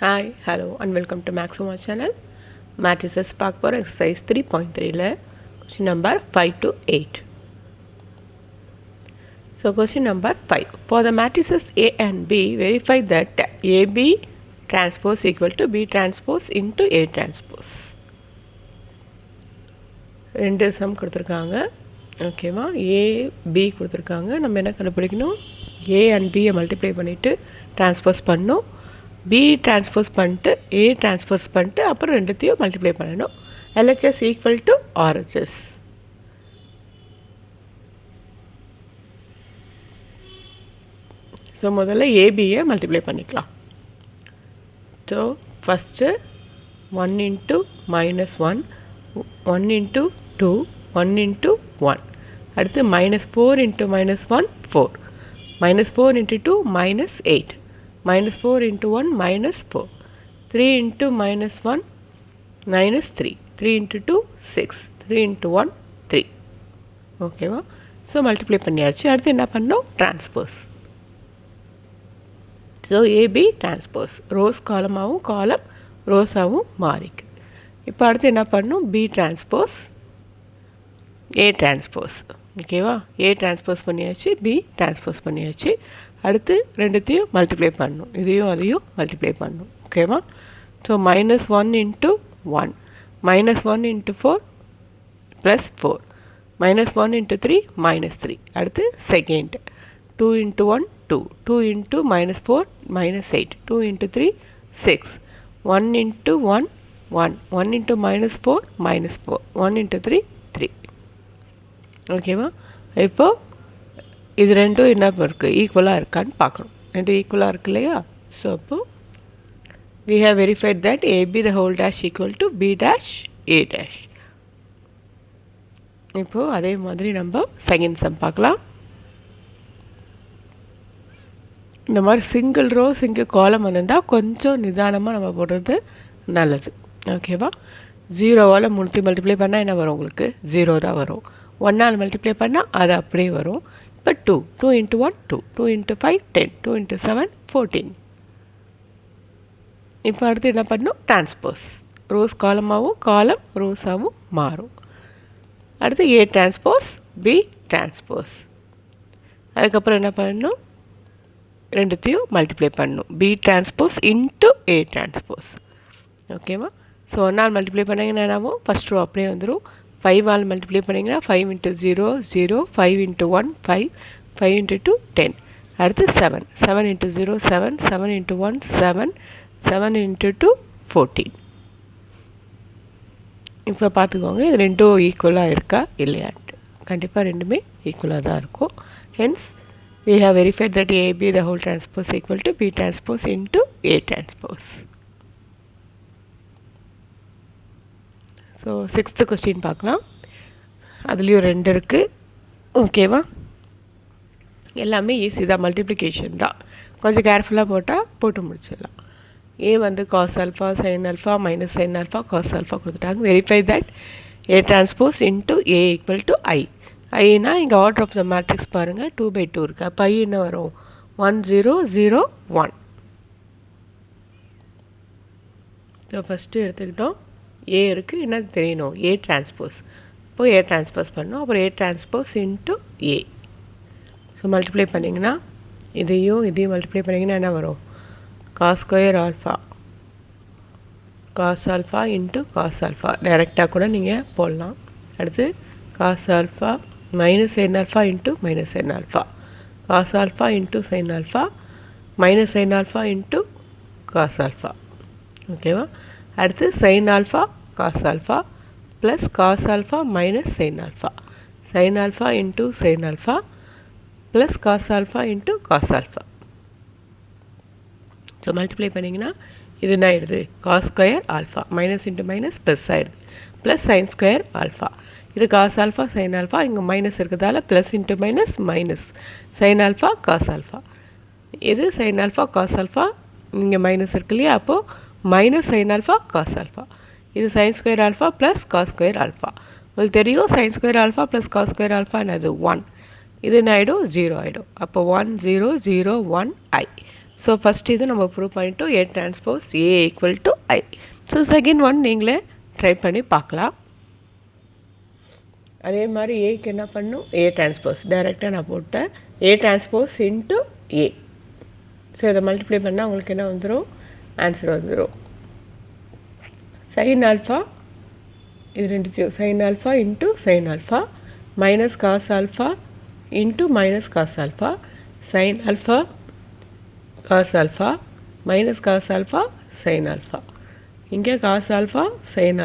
Hi, hello and welcome to Maxima channel. Matrices பார்க்க போகிற exercise 3.3ல question number 5 to 8. So question number 5. For the matrices A and B, verify that AB transpose equal to B transpose into A transpose. ரெண்டு some கொடுத்துருக்காங்க. ஓகேவா, ஏ B கொடுத்துருக்காங்க. நம்ம என்ன கண்டுபிடிக்கணும்? A and பியை மல்டிப்ளை பண்ணிவிட்டு டிரான்ஸ்போஸ் பண்ணணும். பி டிரான்ஸ்போஸ் பண்ணிட்டு ஏ டிரான்ஸ்போஸ் பண்ணிட்டு அப்புறம் ரெண்டுத்தையும் மல்டிப்ளை பண்ணணும். LHS equal to RHS. So முதல்ல ஏபியை மல்டிப்ளை பண்ணிக்கலாம். So first 1 into -1, 1 into 2, 1 into 1. அடுத்து -4 into -1 4, -4 into 2 -8, -4 into 1 -4, 3 into -1 -3, 3 into 2 6, 3 into 1 3. ஓகேவா? ஸோ மல்டிப்ளை பண்ணியாச்சு. அடுத்து என்ன பண்ணோம்? Transpose. So AB transpose, rows காலமாகவும் காலம் ரோஸாகவும் மாறிக்கு. இப்போ அடுத்து என்ன பண்ணணும்? B transpose A transpose. ஓகேவா? ஏ டிரான்ஸ்போஸ் பண்ணியாச்சு, பி டிரான்ஸ்போஸ் பண்ணியாச்சு. அடுத்து ரெண்டுத்தையும் மல்டிப்ளை பண்ணணும், இதையும் அதையும் மல்டிப்ளை பண்ணணும். ஓகேவா? So -1 into 1, -1 into 4 +4, -1 into 3 -3. அடுத்து second 2 into 1 2, 2 into -4 -8, 2 into 3 6, 1 into 1 1, 1 into -4 -4, 1 into 3 3. ஓகேவா? இப்போது இது ரெண்டும் என்ன இருக்குது? ஈக்குவலாக இருக்கான்னு பார்க்கணும். ரெண்டும் ஈக்குவலாக இருக்கு இல்லையா? ஸோ அப்போது we have verified that AB the whole dash equal to B dash A dash. இப்போது அதே மாதிரி நம்ம செகண்ட் சம் பார்க்கலாம். இந்த மாதிரி சிங்கிள் ரோ சிங்கிள் காலம் வந்திருந்தால் கொஞ்சம் நிதானமாக நம்ம போடுறது நல்லது. ஓகேவா? 0வால் மூணுத்தையும் மல்டிப்ளை பண்ணால் என்ன வரும்? உங்களுக்கு 0 தான் வரும். 1ஆல் மல்டிப்ளை பண்ணால் அது அப்படியே வரும். இப்போ 2, 2 இன்ட்டு 1 2, 2 இன்ட்டு 5 10, 2 இன்ட்டு 7 14. இப்போ அடுத்து என்ன பண்ணணும்? டிரான்ஸ்போஸ். ரோஸ் காலமாகவும் காலம் ரோஸாகவும் மாறும். அடுத்து ஏ டிரான்ஸ்போஸ் பி டிரான்ஸ்போஸ். அதுக்கப்புறம் என்ன பண்ணணும்? ரெண்டுத்தையும் மல்டிப்ளை பண்ணணும். B transpose into A transpose. ஓகேவா? ஸோ 1ஆல் மல்டிப்ளை பண்ணிங்கன்னா என்னாகும்? ஃபஸ்ட் ரோ அப்படியே வந்துடும். 5ஆல் மல்டிப்ளை பண்ணிங்கன்னா 5 இன்ட்டு 0 0, 5 இன்ட்டு 1 5, 5 இன்ட்டு 2 10. அடுத்து 7, 7 இன்ட்டு 0 7, 7 இன்ட்டு 1 7, 7 இன்ட்டு 2 14. இப்போ பார்த்துக்கோங்க, இது ரெண்டும் ஈக்குவலாக இருக்கா இல்லையான்ட்டு. கண்டிப்பாக ரெண்டுமே ஈக்குவலாக தான் இருக்கும். Hence we have verified that AB the whole transpose equal to B transpose into A transpose. So 6th question பார்க்கலாம். அதுலேயும் 2 இருக்குது. ஓகேவா? எல்லாமே ஈஸி தான், மல்டிப்ளிகேஷன் தான். கொஞ்சம் கேர்ஃபுல்லாக போட்டு முடிச்சிடலாம். ஏ வந்து cos alpha sign alpha minus sign alpha cos alpha கொடுத்துட்டாங்க. Verify that A transpose into A equal to I. ஐனா இங்கே ஆர்டர் ஆஃப் த மேட்ரிக்ஸ் பாருங்கள், 2/2 இருக்குது. அப்போ ஐ என்ன வரும்? 1 0 0 1. ஸோ ஃபஸ்ட்டு எடுத்துக்கிட்டோம், ஏ இருக்குது, என்ன தெரியணும்? A transpose. இப்போது ஏ டிரான்ஸ்போஸ் பண்ணோம். அப்புறம் A transpose into A. So multiply பண்ணிங்கன்னா இதையும் மல்டிப்ளை பண்ணிங்கன்னா என்ன வரும்? Cos square alpha cos alpha into cos alpha. டைரெக்டாக கூட நீங்கள் போடலாம். அடுத்து cos alpha minus sign alpha into minus sign alpha, cos alpha into sign alpha minus sign alpha into cos alpha. ஓகேவா? அடுத்து sin alpha cos alpha plus cos alpha minus sign alpha, sign alpha into sign alpha plus cos alpha into cos alpha. So multiply பண்ணிங்கன்னா இது என்ன ஆயிடுது? Cos square alpha minus into minus plus ஆகிடுது, plus sine square alpha. இது cos alpha sign alpha, இங்கே minus இருக்கிறதால plus into minus minus sign alpha cos alpha. இது sine alpha cos alpha, இங்கே மைனஸ் இருக்கு இல்லையா? அப்போது minus sign alpha cos alpha. இது sine square alpha plus cos square alpha. உங்களுக்கு தெரியும் sine square alpha plus cos square alpha என்னது? 1. இது என்ன ஆகிடும்? 0 ஆகிடும். அப்போ 1 0 0 1 I. ஸோ ஃபஸ்ட் இது நம்ம ப்ரூவ் பண்ணிட்டோம், A transpose A equal to I. So second one நீங்களே ட்ரை பண்ணி பார்க்கலாம். அதே மாதிரி ஏக்கு என்ன பண்ணும், A transpose டைரெக்டாக நான் போட்டேன், A transpose into A. So இதை மல்டிப்ளை பண்ணால் உங்களுக்கு என்ன வந்துடும், ஆன்சர் வந்துடும். sin ஆல்ஃபா, இது ரெண்டுத்தையும் sin alpha into sin alpha minus cos alpha into minus cos alpha sin alpha cos alpha minus cos alpha sin alpha. இங்கே cos alpha sin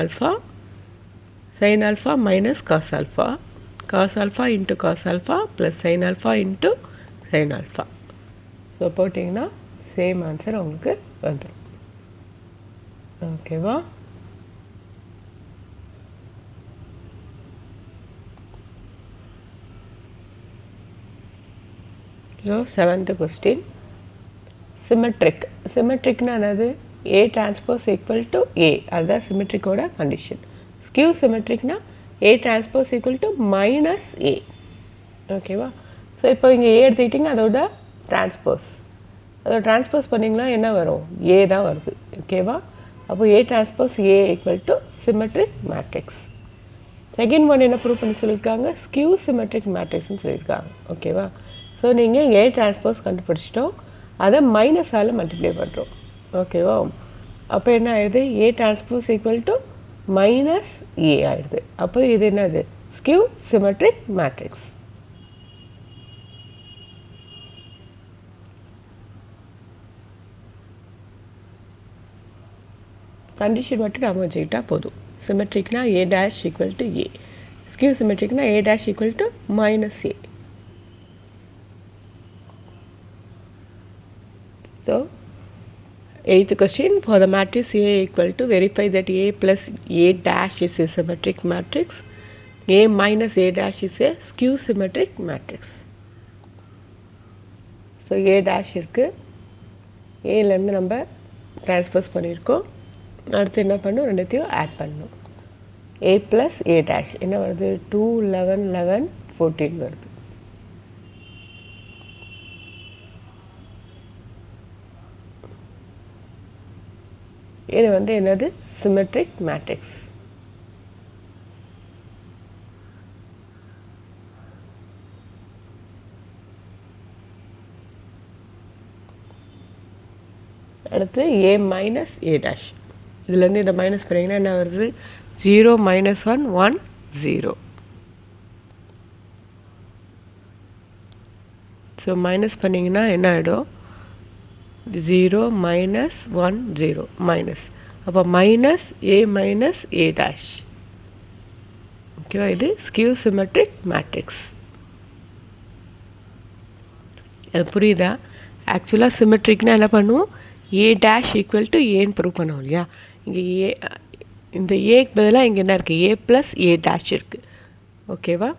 alpha minus cos alpha into cos alpha plus sin alpha into sin alpha. So போட்டிங்கன்னா same answer உங்களுக்கு வந்துடும். ஓகேவா? So 7th question, சிமெட்ரிக்னா என்னது, A transpose equal to A, அதுதான் சிமெட்ரிக்கோட condition. Skew சிமெட்ரிக்னா A transpose equal to minus A. ஓகேவா? ஸோ இப்போ இங்கே A எடுத்துக்கிட்டிங்கன்னா அதோட டிரான்ஸ்போஸ் பண்ணிங்கன்னா என்ன வரும், A தான் வருது. ஓகேவா? அப்போ A transpose A equal to symmetric matrix. Second one என்ன ப்ரூவ் பண்ணி சொல்லியிருக்காங்க, ஸ்கியூ சிமெட்ரிக் மேட்ரிக்ஸ்னு சொல்லியிருக்காங்க. ஓகேவா? ஸோ நீங்கள் A transpose கண்டுபிடிச்சிட்டோம், அதை மைனஸால் மல்டிப்ளை பண்ணுறோம். ஓகேவா? அப்போ என்ன ஆயிடுது, A transpose equal to minus A ஆயிடுது. அப்போ இது என்னது, ஸ்கியூ சிமெட்ரிக் மேட்ரிக்ஸ். கண்டிஷன் மட்டும் நம்ம வச்சுக்கிட்டா போதும். சிமெட்ரிக்னா A dash equal to A, skew சிமெட்ரிக்னா A dash equal to minus A. So 8th question, for the matrix A equal to, verify that A plus A dash is a symmetric matrix, A minus A dash is a skew symmetric matrix. So A dash இருக்கு, Aலேருந்து நம்ம transpose பண்ணியிருக்கோம். அடுத்து என்ன பண்ணணும், ரெண்டுத்தையும் add பண்ணணும். A plus A dash என்ன வருது, 2 11 11 14 வருது. இது வந்து என்னது, சிமெட்ரிக் மேட்ரிக்ஸ். அடுத்து A மைனஸ் A dash, இதுலேருந்து இதை மைனஸ் பண்ணிங்கன்னா என்ன வருது, 0 minus 1 1 0. ஸோ மைனஸ் பண்ணிங்கன்னா என்ன ஆகிடும், 0 minus 1 0 மைனஸ், அப்போ minus A minus A dash. ஓகேவா? இது ஸ்கியூ சிமெட்ரிக் மேட்ரிக்ஸ். அது புரியுதா? ஆக்சுவலாக சிமெட்ரிக்னா என்ன பண்ணுவோம், A dash ஈக்குவல் டு ஏன்னு ப்ரூவ் பண்ணுவோம் இல்லையா. இங்கே ஏ, இந்த ஏக்கு பதிலாக இங்கே என்ன இருக்குது, A ப்ளஸ் A dash இருக்குது. ஓகேவா?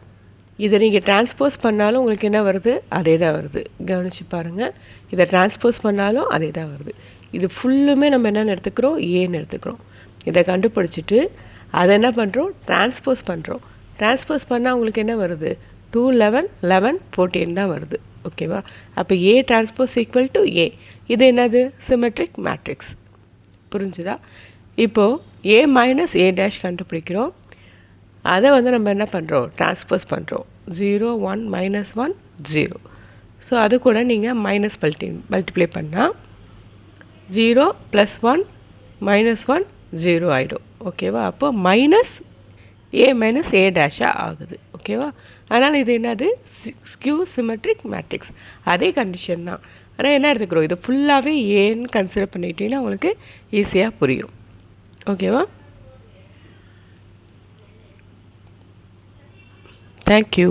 இதை நீங்கள் டிரான்ஸ்போஸ் பண்ணாலும் உங்களுக்கு என்ன வருது, அதே தான் வருது. கவனித்து பாருங்கள், இதை டிரான்ஸ்போஸ் பண்ணாலும் அதே தான் வருது. இது ஃபுல்லுமே நம்ம என்னென்னு எடுத்துக்கிறோம், ஏன்னு எடுத்துக்கிறோம். இதை கண்டுபிடிச்சிட்டு அதை என்ன பண்ணுறோம், டிரான்ஸ்போஸ் பண்ணுறோம். டிரான்ஸ்போஸ் பண்ணால் உங்களுக்கு என்ன வருது, 2 11 11 14 தான் வருது. ஓகேவா? அப்போ A transpose equal to A, இது என்னது, சிமெட்ரிக் மேட்ரிக்ஸ். புரிஞ்சுதா? இப்போது A மைனஸ் A dash கண்டுபிடிக்கிறோம், அதை வந்து நம்ம என்ன பண்ணுறோம், டிரான்ஸ்போஸ் பண்ணுறோம். 0 1 minus 1 0. ஸோ அது கூட நீங்கள் மைனஸ் மல்டிப்ளை பண்ணால் 0 + 1 - 1 0 ஆகிடும். ஓகேவா? அப்போ மைனஸ் A மைனஸ் A டேஷாக ஆகுது. ஓகேவா? அதனால் இது என்னது, ஸ்கியூ சிமெட்ரிக் மேட்ரிக்ஸ். அதே கண்டிஷன் தான். ஆனால் என்ன எடுத்துக்கிறோம், இது ஃபுல்லாகவே ஏன்னு கன்சிடர் பண்ணிக்கிட்டீங்கன்னா உங்களுக்கு ஈஸியாக புரியும். ஓகேவா? தேங்க்யூ.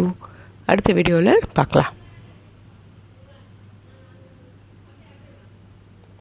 அடுத்த வீடியோவில் பார்க்கலாம்.